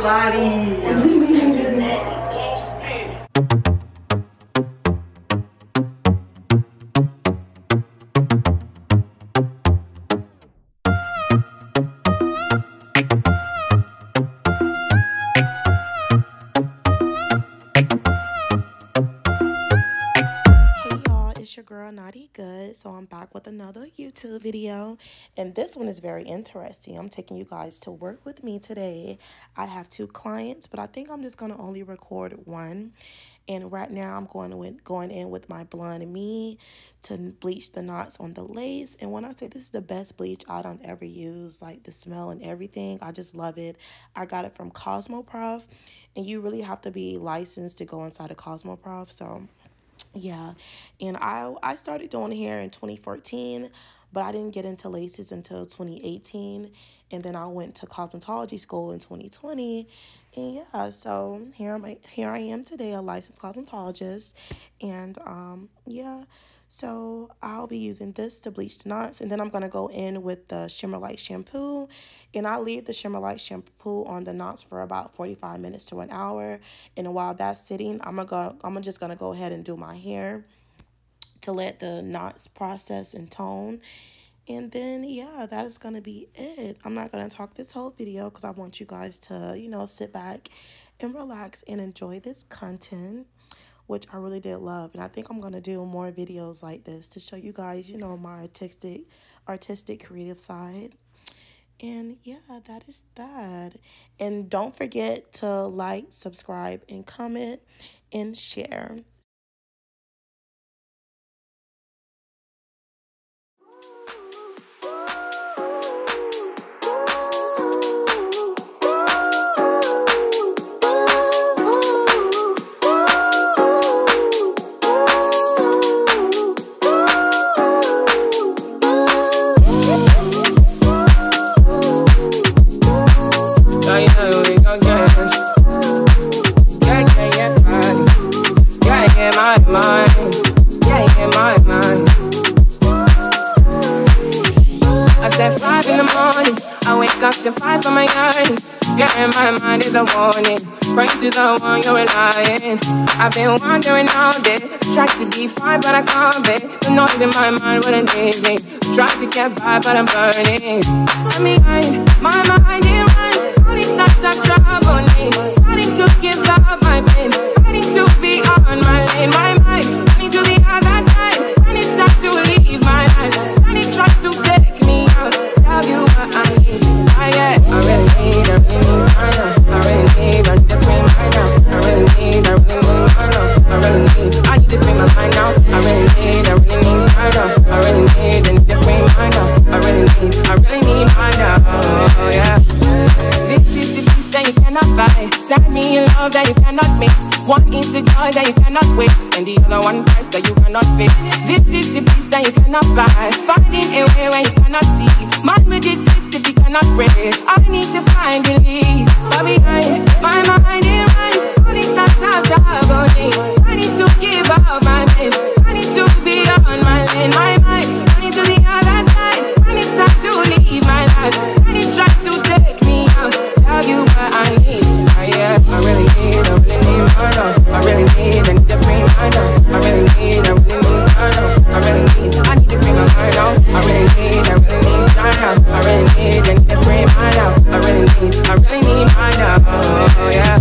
body. Your girl Nauti Good. So I'm back with another YouTube video, and this one is very interesting. I'm taking you guys to work with me today. I have 2 clients, but I think I'm just gonna only record one. And right now I'm going in with my Blonde Me to bleach the knots on the lace. And when I say this is the best bleach I don't ever use, like the smell and everything, I just love it. I got it from Cosmoprof, and you really have to be licensed to go inside of Cosmoprof. So yeah, and I started doing hair in 2014, but I didn't get into laces until 2018, and then I went to cosmetology school in 2020, and yeah, so here I am today, a licensed cosmetologist, and yeah, so I'll be using this to bleach the knots, and then I'm gonna go in with the Shimmer Light shampoo, and I leave the Shimmer Light shampoo on the knots for about 45 minutes to an hour, and while that's sitting, I'm just gonna go ahead and do my hair to let the knots process and tone. And then, yeah, that is going to be it. I'm not going to talk this whole video because I want you guys to, you know, sit back and relax and enjoy this content, which I really did love. And I think I'm going to do more videos like this to show you guys, you know, my artistic creative side. And yeah, that is that. And don't forget to like, subscribe, and comment and share. My mind is a warning. Pray to the one you're relying. I've been wandering all day, tried to be fine, but I can't be. The noise in my mind wouldn't leave me. Tried to get by, but I'm burning. Let me hide, my mind it runs. All these thoughts have troubled me. Starting to give up my pain, fighting to be on my lane. My mind running to the other side, and it's time to leave my life. And it tries to take me out. Tell you what I need. I really need a I really need a different mind now. I really need a I need to free my mind now. I really need mind now. I really need a different mind now. I really need mind now. Oh yeah. This is the piece that you cannot buy. Send me in love that you cannot mix. One is the joy that you cannot waste, and the other one price that you cannot fix. This is the piece that you cannot buy. Finding a way where you cannot see. Man with this system you cannot break. I need to find relief. But behind my mind it runs. All these thoughts have troubled me. I need to give up my pain. I need to be on my lane. My mind running to the other side. And it's time to leave my life. And it tries to take me out. Tell you what I need. I really need a I really need a different mind out. I really need a I need to bring my mind out. I really need mind out. I really need a different mind out. I really need mind out. Oh yeah.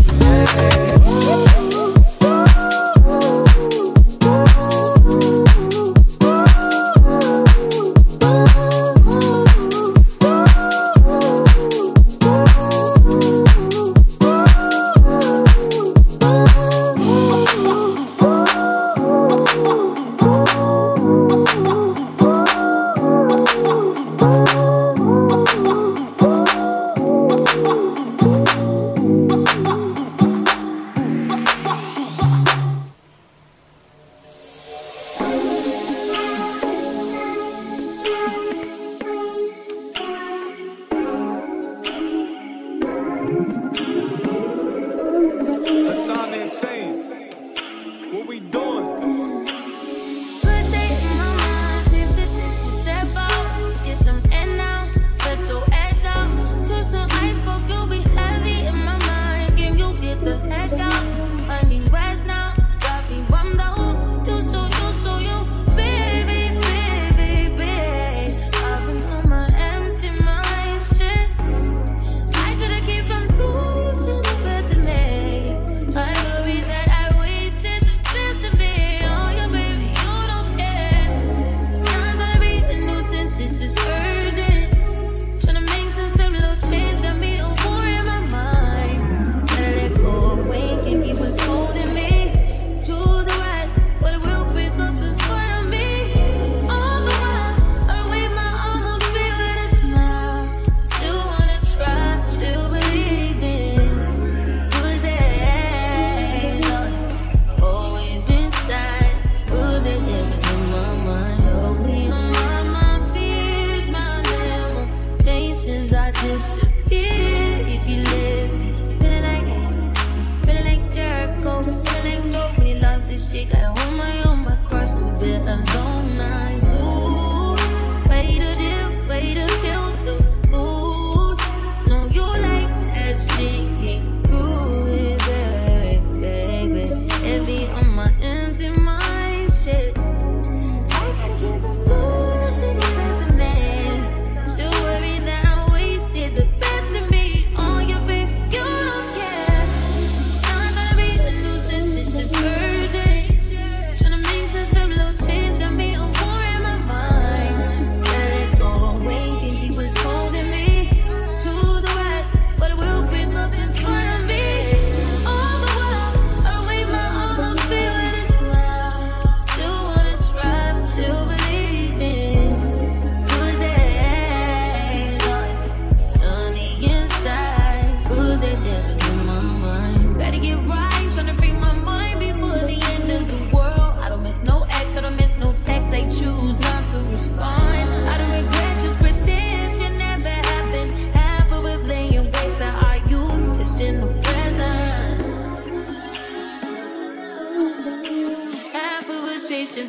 Some ice, but you'll be heavy in my mind.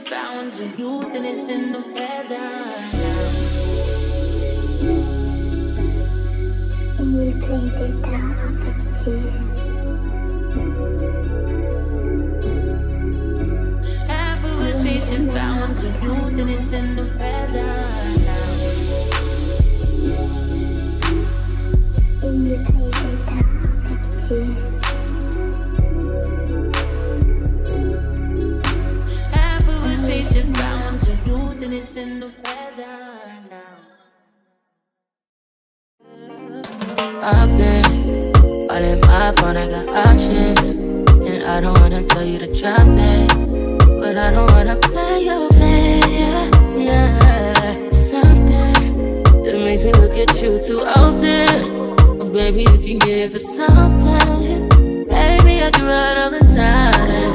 fountains of youth and it's in the weather now. Conversation fountains of youth and it's in the weather now. Conversation fountains of youth and it's in the weather now. I've been all in my phone, I got options, and I don't wanna tell you to drop it, but I don't wanna play your fair. Yeah, something that makes me look at you too often. Oh, baby, you can give it something. Baby, I can run all the time.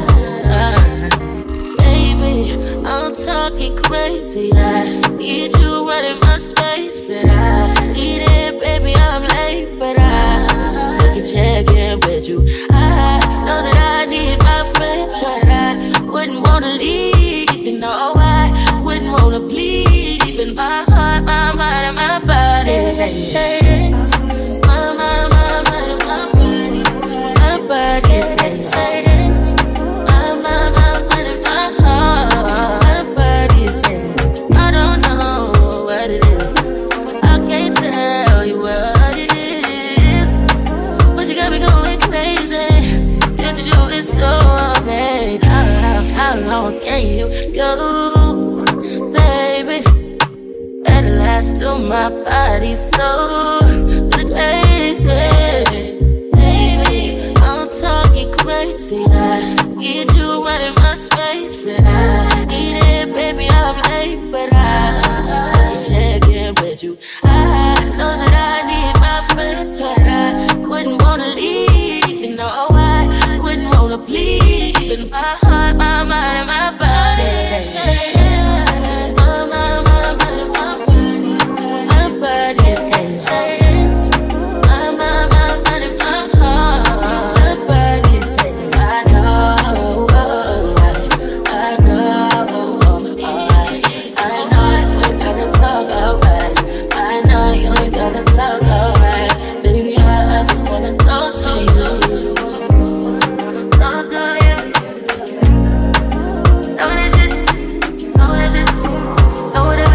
Baby, I'm talking crazy. I need you running my space, but I need it, baby. I'm late, but I still can check in with you. I know that I need my friends, but I wouldn't wanna leave. You know, I wouldn't wanna bleed. Even my heart, my mind, and my body. My mind, my body. My body says my mind, and my heart. My body says I don't know what it is. I can't tell you what it is, but you got me going crazy. Just to you is so amazing. How long can you go, baby? At last till my body's so crazy. Baby, I'm talking crazy. I need you running my space, but I need it, baby. I'm late, but I still check in with you. I know that I need my friend, but I wouldn't wanna leave. You know, I wouldn't wanna bleed. Even my heart, my mind, and my body. My body says my mind, and my heart. My body says I know, I know you ain't gotta talk alright. I know you ain't gotta talk alright. Baby, I just wanna talk to you. Talk to you. Know this shit, know this shit, know what it is.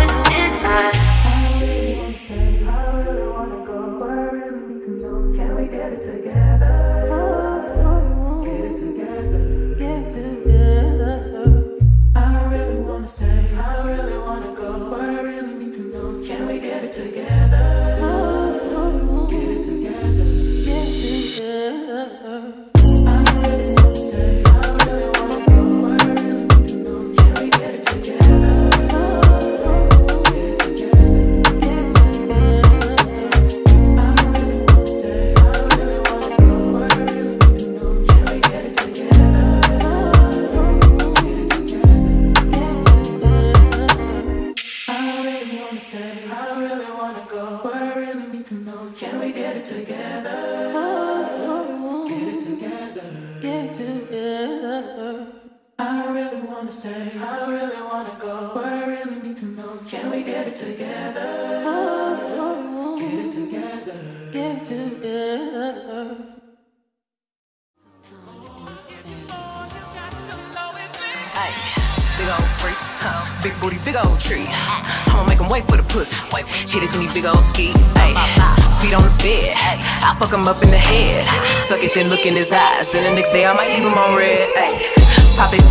Big booty, big old tree. I'ma make him wait for the pussy. Hit it in these big old ski. Ay, feet on the bed. Ay, I fuck him up in the head. Suck it, then look in his eyes. Then the next day I might leave him on red. Ay, pop it,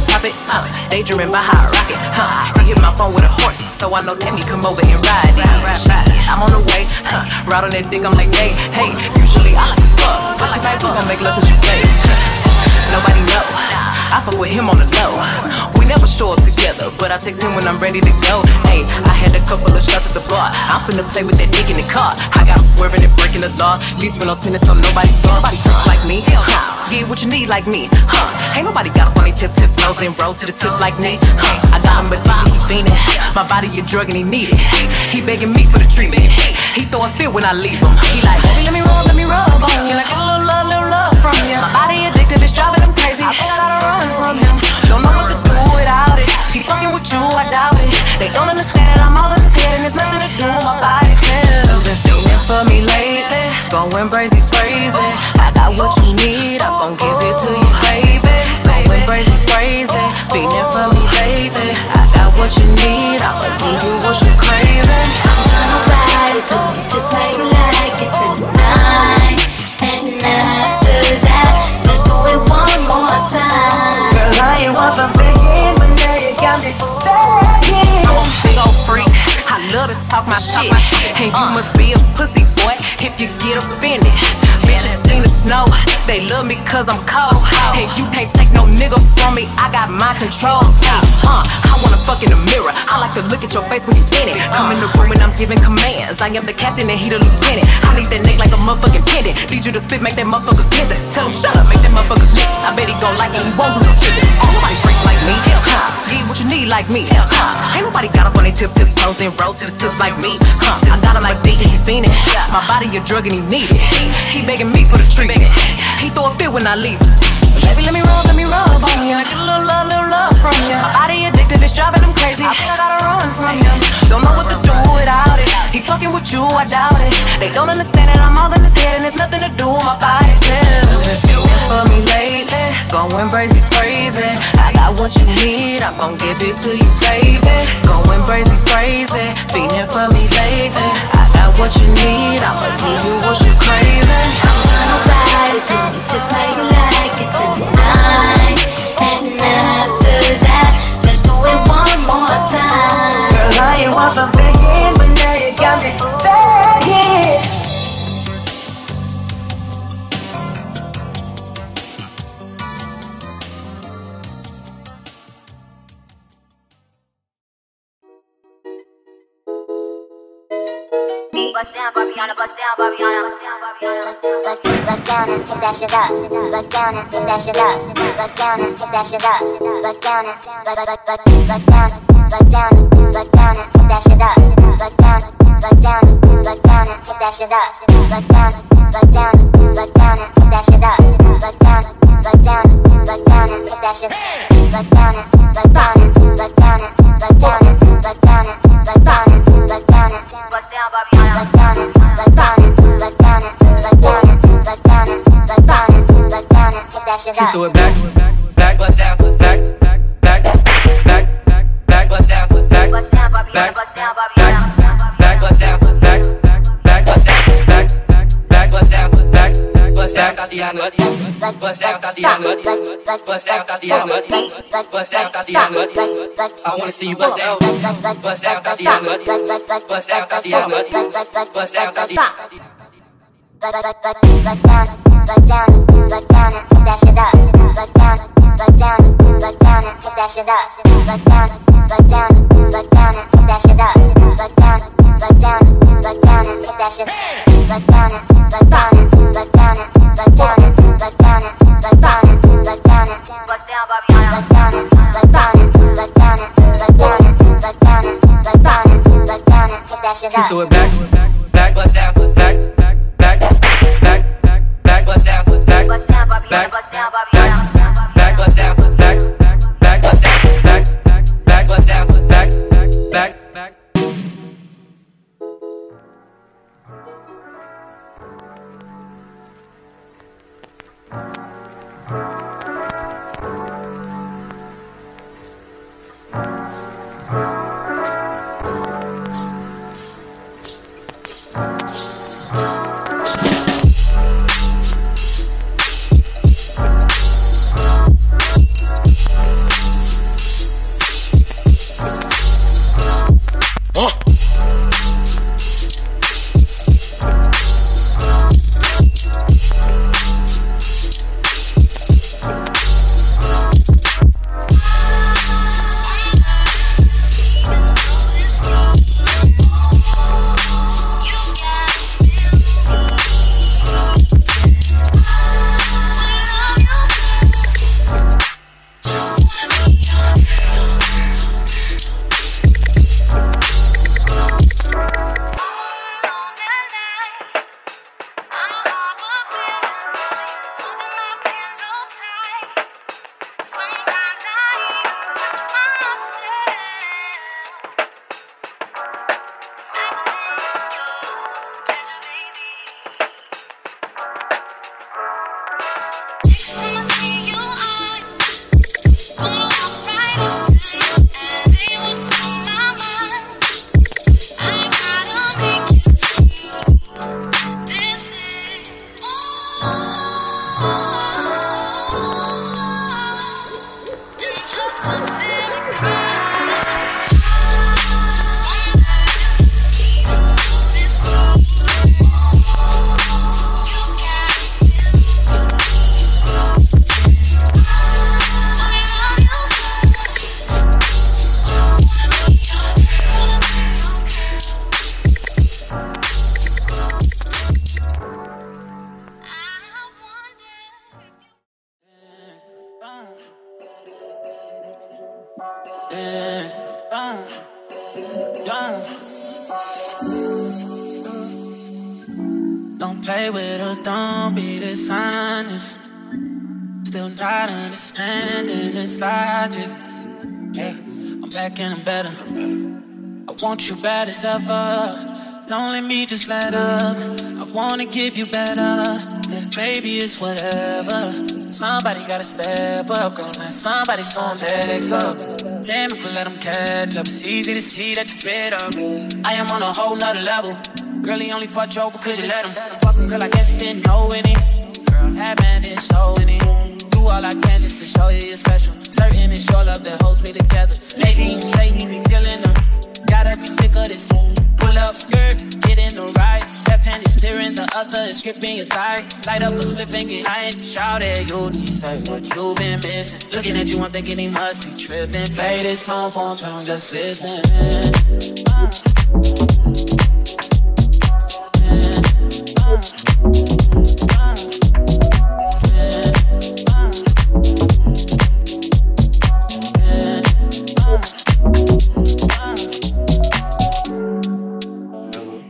daydreaming by how I rock it. He hit my phone with a horn, so I know Tammy come over and ride. I'm on the way, ride on that dick. I'm like, hey, usually I like to fuck, but tonight we gon' make love 'cause you play. Nobody know, I fuck with him on the low. We never show up together, but I text him when I'm ready to go. Hey, I had a couple of shots at the bar. I'm finna play with that dick in the car. I got him swerving and breaking the law. Least with no sentence, so nobody saw. Nobody tricks like me, get what you need like me, Ain't nobody got up on their tiptoes and roll to the tip like me, I got him, but he fiendin'. My body a drug and he need it. He begging me for the treatment. He throwing fit when I leave him. He like, baby, let me rub on you. Like a little love from you. My body addicted, it's driving him crazy. I think I gotta run from him. Don't know what to do without it. He fucking with crazy. I got what you need, I'm gon' give it to you, baby. Going crazy, crazy, feeling for me, baby. I got what you need, I'ma give you what you craving. I'm gonna ride it, do it just how you like it tonight. And after that, let's do it one more time. Girl, I ain't one for begging, but now you got me begging. I'm a big old freak, I love to talk my shit. And you must be a pussy boy if you get offended. Bitches seen the snow, they love me cause I'm cold. And you can't take no nigga from me, I got my control. I wanna fuck in the mirror, I like to look at your face when you in it. Come in the room and I'm giving commands, I am the captain and he the lieutenant. I need that neck like a motherfucking pendant, need you to spit, make that motherfucker glisten. Tell him shut up, make that motherfucker listen. I bet he gon' like it, he won't lose chicken. Ain't nobody freak like me, get what you need like me, ain't nobody got up on their toes and roll to the tips like me, I got him like Biggie, he fiendin'. My body a drug and he need it. He begging me for the treatment. He throw a fit when I leave. Baby, let me rub on you. Get a little love from you. My body addicted, it's driving him crazy. I think I gotta run from you. Don't know what to do without it. He fucking with you, I doubt it. They don't understand that I'm all in his head and it's nothing to do with my body. You've been feeling for me lately, going crazy, crazy. I got what you need, I'm gon' give it to you, baby. Going crazy, crazy, feeling for me lately. I got what you need, I'ma give you what you craving. I'm gonna ride it, do it just how you like it tonight. And after that, let's do it one more time. Girl, I ain't one for begging, but now you got me begging. Bust down, Barbiana, bust down, Barbiana, bust down, Barbiana. Bust down and pick that shit up. Bust down and pick that shit up. Bust down and pick that shit up. Bust down and bust down and pick that shit up. Bust down and pick that shit up. Bust down and pick that shit up. Bust down and pick that shit up. Bust down and pick that shit up. Bust down and Barbiana. Bust down and she threw it back, bust down, bust down, back, bust down, bust down, bust down, bust down, bust down, bust down, Tatiana, bust down, Tatiana, bust down, Tatiana, bust down, Tatiana. I wanna see you bust down, Tatiana, bust down, Tatiana, bust down, Tatiana. Bust down and pick that shit up. Bust down and pick that shit up. Bust down and pick that shit up. Bust down and pick that shit up. Bust down and bust down and pick that shit up. She threw it back, bust down, bust down, bust down, bust down, bust down, bust down, bust down, bust down, bust down, back. Don't play with her, don't be dishonest. Still not understanding this logic. Yeah, I'm back and I'm better. I want you bad as ever. Don't let me just let up. I wanna give you better. Baby, it's whatever. Somebody gotta step up, girl. Now somebody's on next up. Damn if I let them catch up. It's easy to see that you're fed up. I am on a whole nother level. Girl, he only fucked you over cause you let him. Fucking girl, I guess you didn't know any. Girl, having this show in it. Do all I can just to show you you're special. Certain it's your love that holds me together. Maybe you say he be killing them. Gotta be sick of this. Pull up skirt, get in the ride. Left hand is steering, the other is gripping your thigh. Light up a split and get high and shout at you. Decide what you've been missing. Looking at you, I'm thinking he must be tripping. Play this song for him, tell him just listen.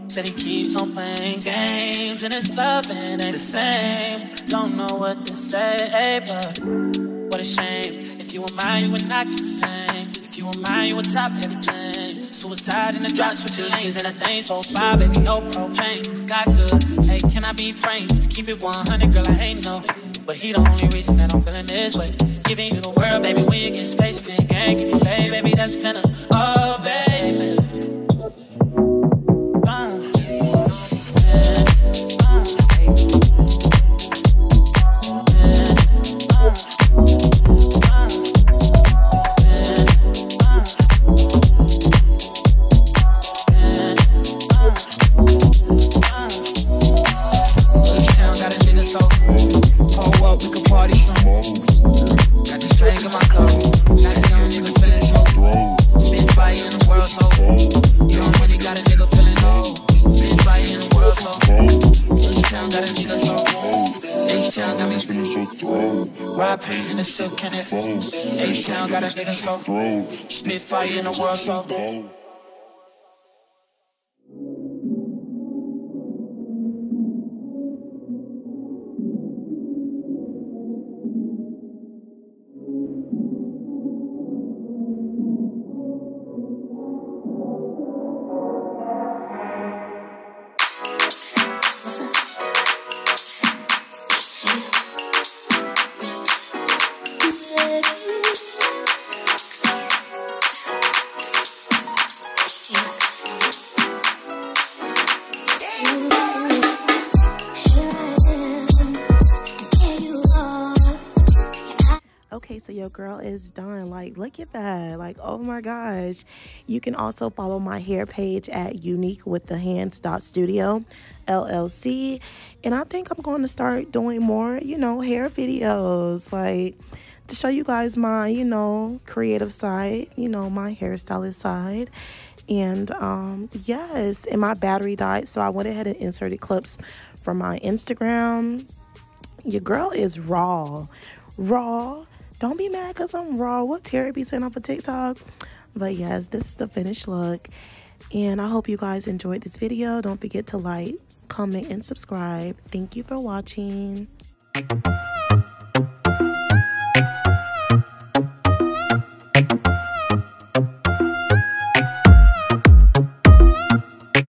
Said he keeps on playing games and his loving ain't the same. Don't know what to say, but what a shame. If you were mine, you would not get the same. If you were mine, you would top everything. Suicide in the drop, switch your lanes and a thing so far, baby, no propane. Got good, hey, can I be frank? To keep it 100, girl, I ain't no. But he the only reason that I'm feeling this way. Giving you the world, baby, when you get space, big gang, give me lay, baby, that's finna. Oh, baby. In the silk and it H-Town got a nigga so Spitfire in the world so Okay, so your girl is done. Like, look at that. Like, oh my gosh. You can also follow my hair page at uniquewiththehands.studio LLC. And I think I'm going to start doing more, you know, hair videos, like to show you guys my, you know, creative side, you know, my hairstylist side. And yes, and my battery died, so I went ahead and inserted clips from my Instagram. Your girl is raw. Don't be mad because I'm raw. What Terry be saying off of TikTok? But yes, this is the finished look. And I hope you guys enjoyed this video. Don't forget to like, comment, and subscribe. Thank you for watching.